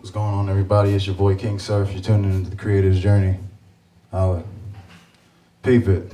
What's going on, everybody? It's your boy KingSurf. You're tuning into the Creator's Journey. Peep it.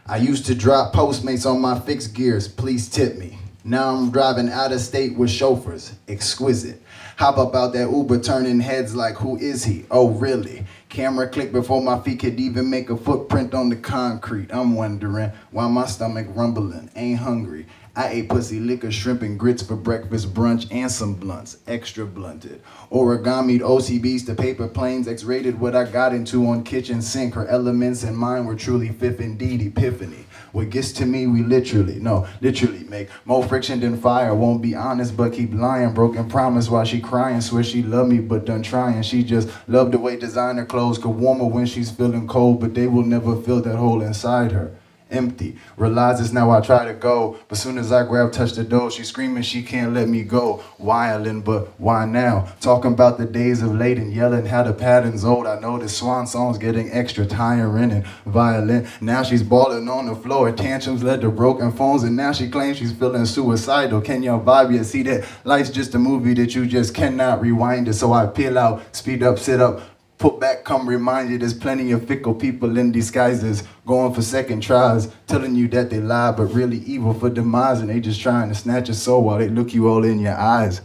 I used to drop Postmates on my fixed gears. Please tip me. Now I'm driving out of state with chauffeurs. Exquisite. Hop up out that Uber, turning heads like, who is he? Oh, really? Camera click before my feet could even make a footprint on the concrete. I'm wondering why my stomach rumbling. Ain't hungry. I ate pussy, liquor, shrimp, and grits for breakfast, brunch, and some blunts, extra blunted. Origami'd OCBs to paper planes, X-rated what I got into on kitchen sink. Her elements and mine were truly fifth indeed, epiphany. What gets to me, we literally make more friction than fire. Won't be honest, but keep lying. Broken promise while she crying. Swear she love me, but done trying. She just love the way designer clothes could warm her when she's feeling cold, but they will never fill that hole inside her. Empty. Realizes now I try to go, but soon as I grab, touch the door, she's screaming she can't let me go. Wildin', but why now? Talking about the days of late and yelling how the pattern's old. I know the swan song's getting extra tiring and violent. Now she's balling on the floor, tantrums led to broken phones, and now she claims she's feeling suicidal. Can y'all vibe yet? See that life's just a movie that you just cannot rewind it. So I peel out, speed up, sit up, put back, come remind you there's plenty of fickle people in disguises, going for second tries, telling you that they lie, but really evil for demise, and they just trying to snatch your soul while they look you all in your eyes.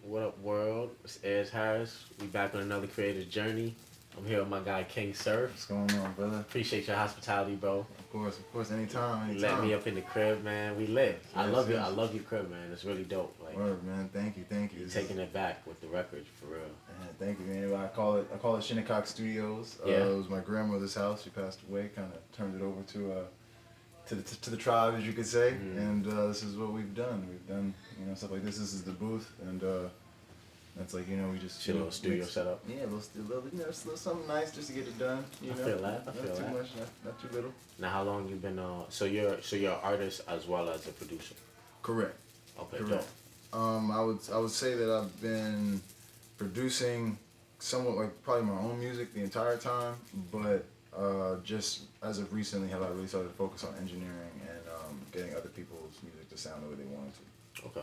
What up, world? It's Ed Harris. We back on another creator's journey. I'm here with my guy KingSurf. What's going on, brother? Appreciate your hospitality, bro. Of course, anytime. You let me up in the crib, man. We lit. I love yes. I love your crib, man. It's really dope. Like, Word, man. Thank you. you're taking it back with the records, for real. Thank you, man. I call it Shinnecock Studios. Yeah. It was my grandmother's house. She passed away. Kind of turned it over to the tribe, as you could say. Mm-hmm. And this is what we've done. We've done stuff like this. This is the booth, and that's like we just Your little studio setup. Yeah, a little just a little something nice just to get it done. I feel that. Not too much, not too little. Now, how long you been? So you're an artist as well as a producer. Correct. Okay, Correct. dope. I would say that I've been producing somewhat like probably my own music the entire time, but just as of recently have I really started to focus on engineering and getting other people's music to sound the way they wanted to. Okay.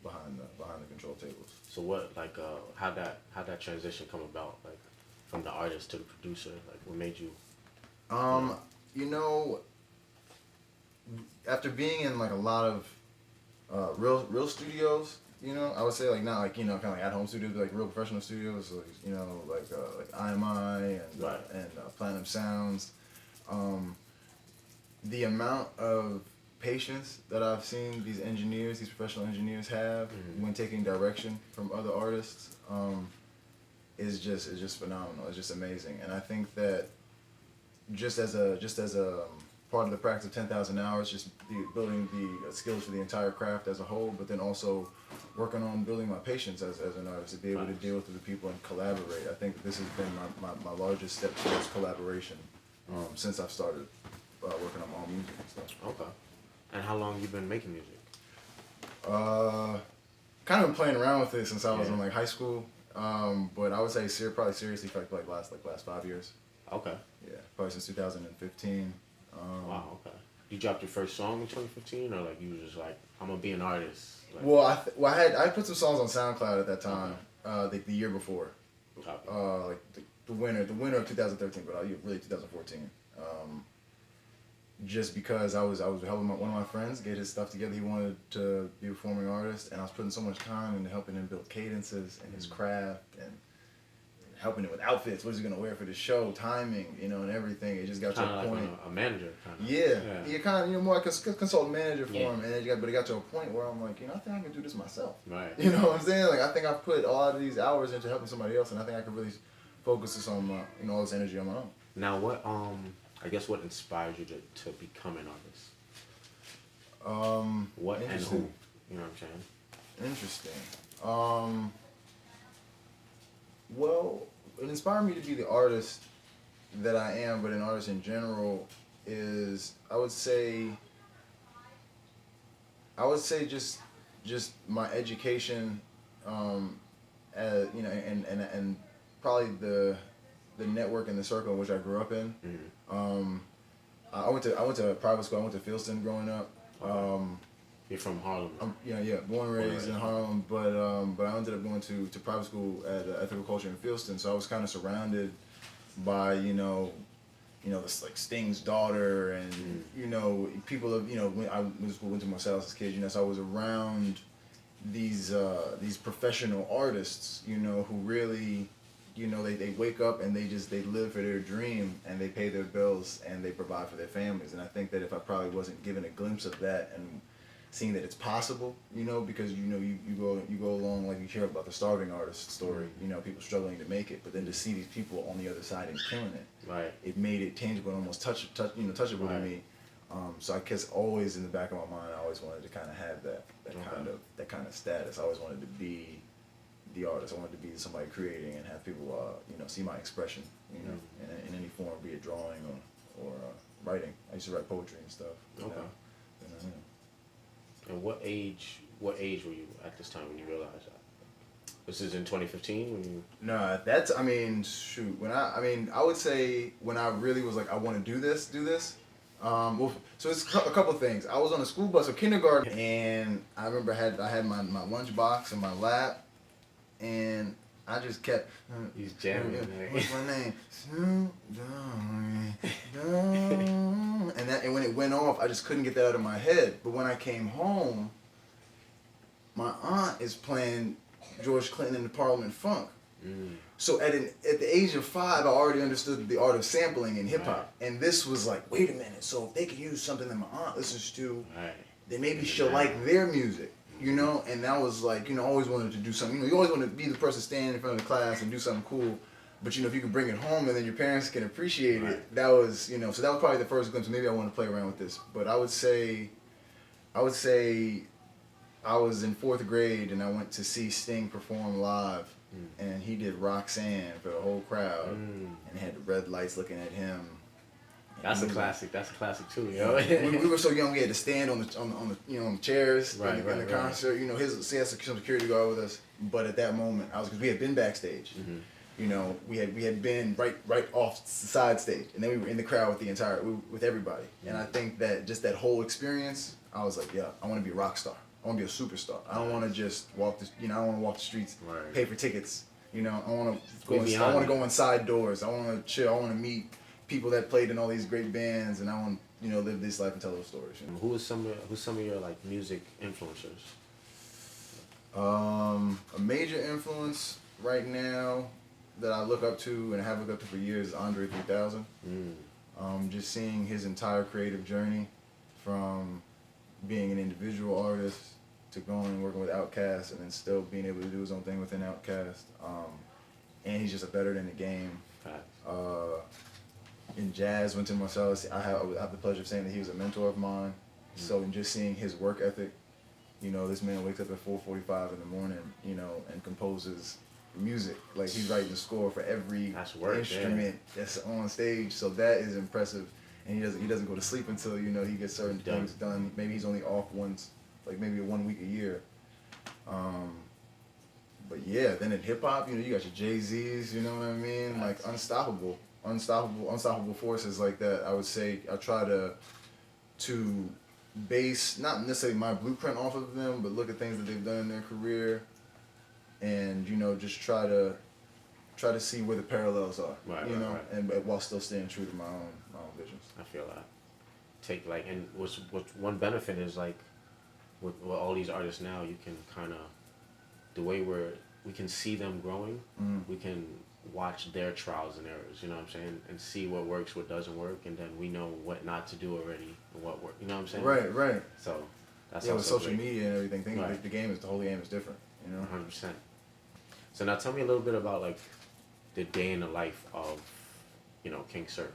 Behind the control tables. So what, like, how'd that transition come about, like, from the artist to the producer? Like, what made you? After being in like a lot of real studios, I would say like not like kind of like at home studios, but like real professional studios, like IMI and Right. Platinum Sounds. The amount of patience that I've seen these professional engineers have when taking direction from other artists is just phenomenal. It's just amazing, and I think that just as a part of the practice of 10,000 hours, just building the skills for the entire craft as a whole, but then also working on building my patience as an artist to be able to deal with other people and collaborate. I think this has been my largest step towards collaboration since I've started working on my own music and stuff. Okay. And how long you been making music? Kind of been playing around with it since I was in like high school, but I would say probably seriously for like last 5 years. Okay. Yeah, probably since 2015. Wow. Okay. You dropped your first song in 2015, or like you was just like, I'm gonna be an artist? Like, Well, I put some songs on SoundCloud at that time, the year before, Copy. like the winter of 2013, but really 2014. Just because I was helping one of my friends get his stuff together. He wanted to be a performing artist, and I was putting so much time into helping him build cadences and his craft and helping him with outfits. What is he gonna wear for the show? Timing, and everything. It just got to a Like point. a manager, kind of. Yeah, kind of, more like a consultant manager for him, and it got to a point where I'm like, I think I can do this myself. Right. You know what I'm saying? Like, I think I've put a lot of these hours into helping somebody else, and I think I can really focus this on all this energy on my own. Now, what inspired you to become an artist? What and who? You know what I'm saying? Interesting. Well, it inspired me to be the artist that I am, but an artist in general is, I would say just my education, and probably the network and the circle in which I grew up in. Mm-hmm. I went to private school. I went to Fieldston growing up. You're from Harlem. Yeah, born and raised in Harlem, but I ended up going to private school at Ethical Culture in Fieldston, so I was kind of surrounded by this like Sting's daughter and people of when I went to Marcellus as a kid, so I was around these professional artists, who really they wake up and they live for their dream and they pay their bills and they provide for their families. And I think that if I probably wasn't given a glimpse of that and seeing that it's possible, because you go along, like you hear about the starving artist story, people struggling to make it, but then to see these people on the other side and killing it, right, it made it tangible and almost touchable to me. So I guess always in the back of my mind, I always wanted to kind of have that kind of status. I always wanted to be the artist. I wanted to be somebody creating and have people see my expression, in any form, be it drawing or writing. I used to write poetry and stuff. And what age were you at this time when you realized that? This is in 2015 when you... No, that's, shoot. I would say when I really was like, I want to do this. So it's a couple of things. I was on a school bus, of kindergarten, and I remember I had my lunchbox in my lap, and I just kept... He's jamming. What's my name? Snoop Dogg. And when it went off, I just couldn't get that out of my head. But when I came home, my aunt is playing George Clinton and the Parliament Funk. So at the age of 5, I already understood the art of sampling in hip hop. Right. And this was like, wait a minute, so if they could use something that my aunt listens to, then maybe she'll like their music. And that was like, I always wanted to do something. You always want to be the person standing in front of the class and do something cool. But if you can bring it home and then your parents can appreciate it, that was, so that was probably the first glimpse. Maybe I want to play around with this. But I would say I was in 4th grade and I went to see Sting perform live. And he did Roxanne for the whole crowd. And had the red lights looking at him. That's a classic. That's a classic too, we were so young. We had to stand on the chairs in the concert. He had some security guard with us. But at that moment, because we had been backstage. We had been right off the side stage, and then we were in the crowd with everybody. And I think that just that whole experience, I was like, yeah, I want to be a rock star. I want to be a superstar. I don't want to just walk I don't want to walk the streets, pay for tickets. I want to go inside doors. I want to chill. I want to meet people that played in all these great bands, and I want live this life and tell those stories. Who's some of your like music influencers? A major influence right now that I look up to and have looked up to for years is Andre 3000. Just seeing his entire creative journey from being an individual artist to going and working with Outkast and then still being able to do his own thing within Outkast. And he's just a veteran in the game. In jazz, went to Marcellus. I have the pleasure of saying that he was a mentor of mine. So in just seeing his work ethic, this man wakes up at 4:45 in the morning, and composes music. Like he's writing the score for every instrument that's on stage. So that is impressive. And he doesn't go to sleep until he gets certain things done. Maybe he's only off once, like maybe 1 week a year. But yeah, then in hip hop, you got your Jay-Z's, you know what I mean? Like unstoppable forces like that. I would say I try to base not necessarily my blueprint off of them, but look at things that they've done in their career, and just try to see where the parallels are, and while still staying true to my own visions. I feel that. And what's one benefit is like with all these artists now, you can kind of the way we can see them growing, we can watch their trials and errors, you know what I'm saying, and see what works, what doesn't work, and then we know what not to do already and what works, you know what I'm saying? Right. So that's with social media and everything, the whole game is different, 100%. So now tell me a little bit about like the day in the life of, KingSurf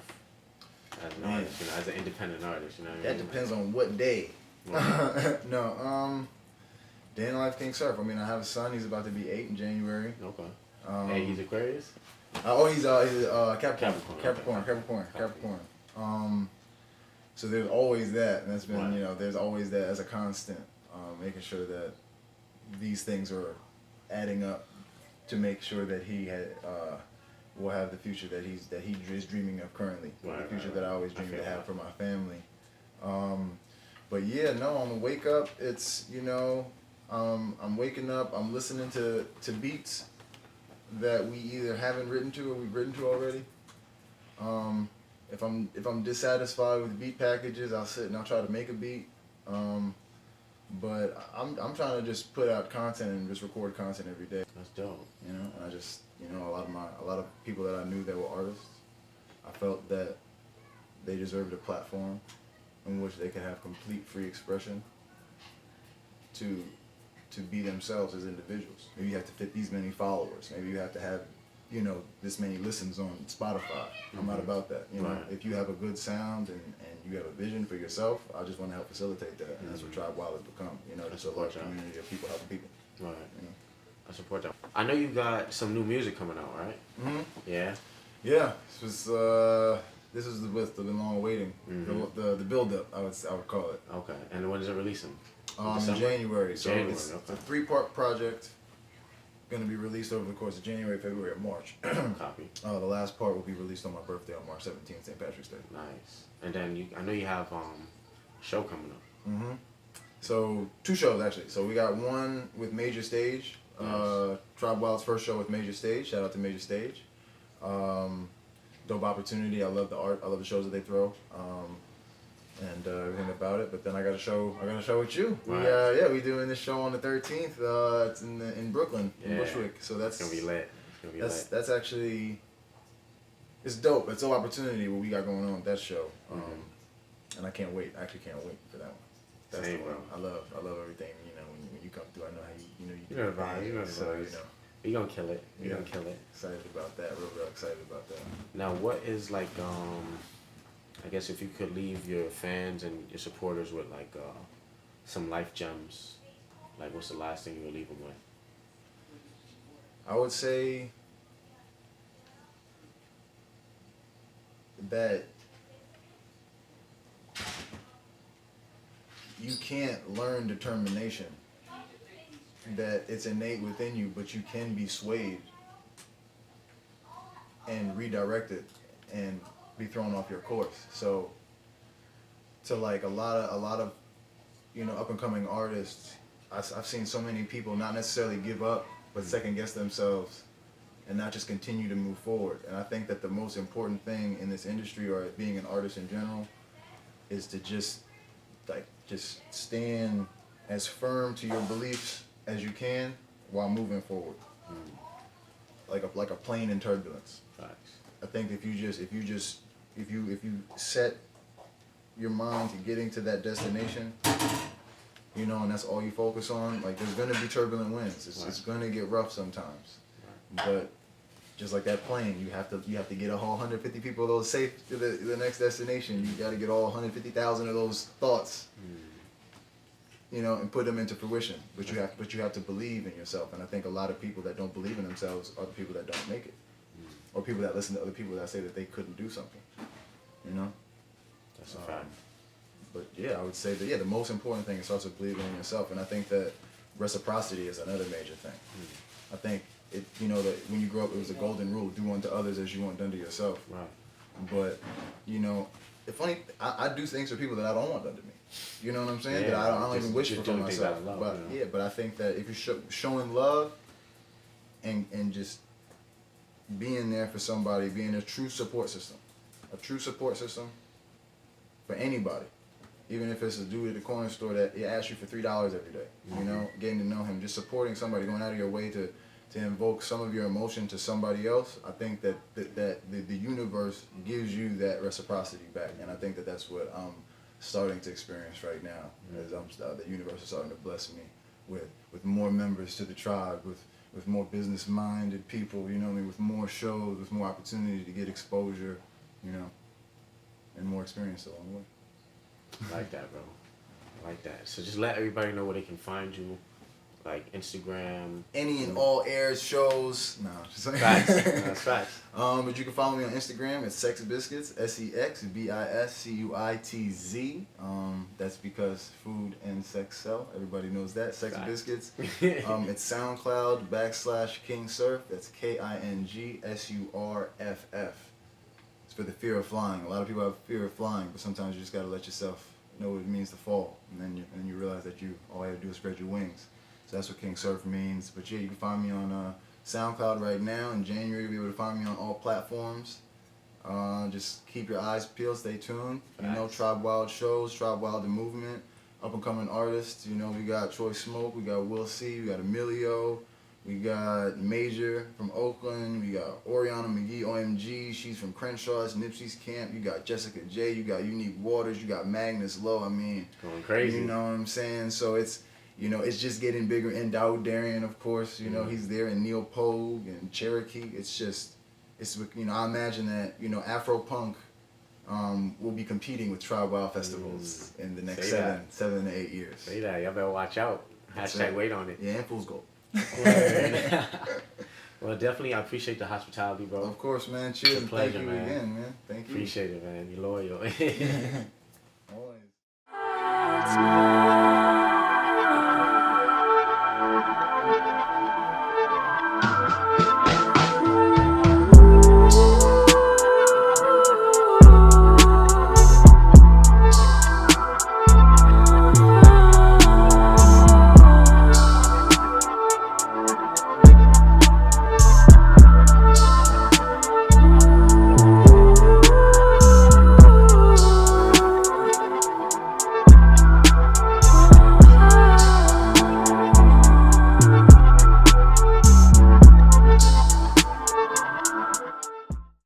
as an artist, as an independent artist, That depends on what day. No, day in the life of KingSurf. I have a son. He's about to be 8 in January. Okay. Hey, he's Aquarius? He's Capricorn. So there's always that, and that's been, there's always that as a constant, making sure that these things are adding up to make sure that he will have the future that he is dreaming of currently, the future that I always dreamed to have for my family. But yeah, no, on the wake up, it's, you know, I'm waking up, I'm listening to beats that we either haven't written to or we've written to already. If I'm dissatisfied with beat packages, I'll sit and I'll try to make a beat. But I'm trying to just put out content and just record content every day. That's dope. You know, and I just, you know, a lot of people that I knew that were artists, I felt that they deserved a platform in which they could have complete free expression to be themselves as individuals. Maybe you have to fit these many followers. Maybe you have to have, you know, this many listens on Spotify. I'm not about that. You know, Right. if you have a good sound and you have a vision for yourself, I just want to help facilitate that. And that's what TRIBEWILD has become. You know, just a large community of people helping people. Right. You know? I support that. I know you got some new music coming out, right? Mm-hmm. Yeah. Yeah, this is the long waiting, the build up. I would call it. Okay. And when is it releasing? In December? January. So January, it's okay. a 3-part project. Going to be released over the course of January, February, and March. Copy. The last part will be released on my birthday on March 17th, St. Patrick's Day. Nice. And then I know you have show coming up. Mm-hmm. So 2 shows actually. So we got one with Major Stage. Nice. TRIBEWILD's first show with Major Stage. Shout out to Major Stage. Dope opportunity. I love the art. I love the shows that they throw. And everything about it. But then I got a show with you. Right. We doing this show on the 13th. It's in Brooklyn, in Bushwick. So that's It's gonna be lit. It's gonna be lit. that's actually, it's dope. It's an opportunity what we got going on with that show. And I can't wait. I actually can't wait for that one. That's Same, the one. bro. I love everything. You know, when you come through, I know how you know you You know the vibe. You know the so, vibes. you know, You're gonna kill it. You're Yeah. gonna kill it. excited about that. Real excited about that. Now, what is like I guess if you could leave your fans and your supporters with like some life gems, like what's the last thing you would leave them with? I would say that you can't learn determination, that it's innate within you, but you can be swayed and redirected and be thrown off your course. So to like a lot of you know, up and coming artists, I've seen so many people not necessarily give up, but second guess themselves and not just continue to move forward. And I think that the most important thing in this industry, or being an artist in general, is to just stand as firm to your beliefs as you can while moving forward. Like a plane in turbulence. Facts. I think if you set your mind to getting to that destination, you know, and that's all you focus on, like there's gonna be turbulent winds. It's gonna get rough sometimes. But just like that plane, you have to get a whole 150 people of those safe to the next destination. You gotta get all 150,000 of those thoughts, you know, and put them into fruition. But you have to believe in yourself. And I think a lot of people that don't believe in themselves are the people that don't make it. Or people that listen to other people that say that they couldn't do something. You know? That's a fact. But yeah, I would say that the most important thing is also believing in yourself. And I think that reciprocity is another major thing. I think it, you know, that when you grow up, it was a golden rule: do unto others as you want done to yourself. Right. But you know, I do things for people that I don't want done to me. You know what I'm saying? Yeah, that I don't even wish just for doing things myself. out of love, But you know? yeah, but I think that if you're showing love and just being there for somebody, being a true support system for anybody, even if it's a dude at the corner store that asks you for $3 every day, you know, getting to know him, just supporting somebody, going out of your way to invoke some of your emotion to somebody else. I think that the universe gives you that reciprocity back, and I think that that's what I'm starting to experience right now. As the universe is starting to bless me with more members to the tribe, with more business-minded people, you know what I mean, with more shows, with more opportunity to get exposure, you know, and more experience along the way. I like that, bro. I like that. So just let everybody know where they can find you, like Instagram. Any and all airs shows. No, just like Facts. That's facts. But you can follow me on Instagram at Sex Biscuits, SEXBISCUITZ. That's because food and sex sell. Everybody knows that. Sex Facts. Biscuits. It's SoundCloud /KingSurf. That's KINGSURFF. It's for the fear of flying. A lot of people have fear of flying, but sometimes you just gotta let yourself, know what it means to fall, and then you realize that all you have to do is spread your wings. So that's what KingSurf means. But yeah, you can find me on SoundCloud right now. In January, you'll be able to find me on all platforms. Just keep your eyes peeled, stay tuned. You know, Tribe Wild shows, Tribe Wild the movement, up and coming artists. You know, we got Troy Smoke, we got Will C, we got Emilio, we got Major from Oakland, we got Oriana McGee, OMG, she's from Crenshaw, it's Nipsey's camp. You got Jessica J, you got Unique Waters, you got Magnus Low. I mean, going crazy. You know what I'm saying? So it's, you know, it's just getting bigger. And Daoud Darian, of course, you know, he's there, and Neil Pogue and Cherokee. It's just, it's, you know, I imagine that, you know, Afro Punk will be competing with Tribe Wild festivals in the next 7 to 8 years. Say that, y'all better watch out. Hashtag wait on it. Yeah, and Fool's Gold. Well, definitely, I appreciate the hospitality, bro. Of course, man. Cheers, and pleasure, thank you man. again, man. Thank you. Appreciate it, man. You're loyal. Always.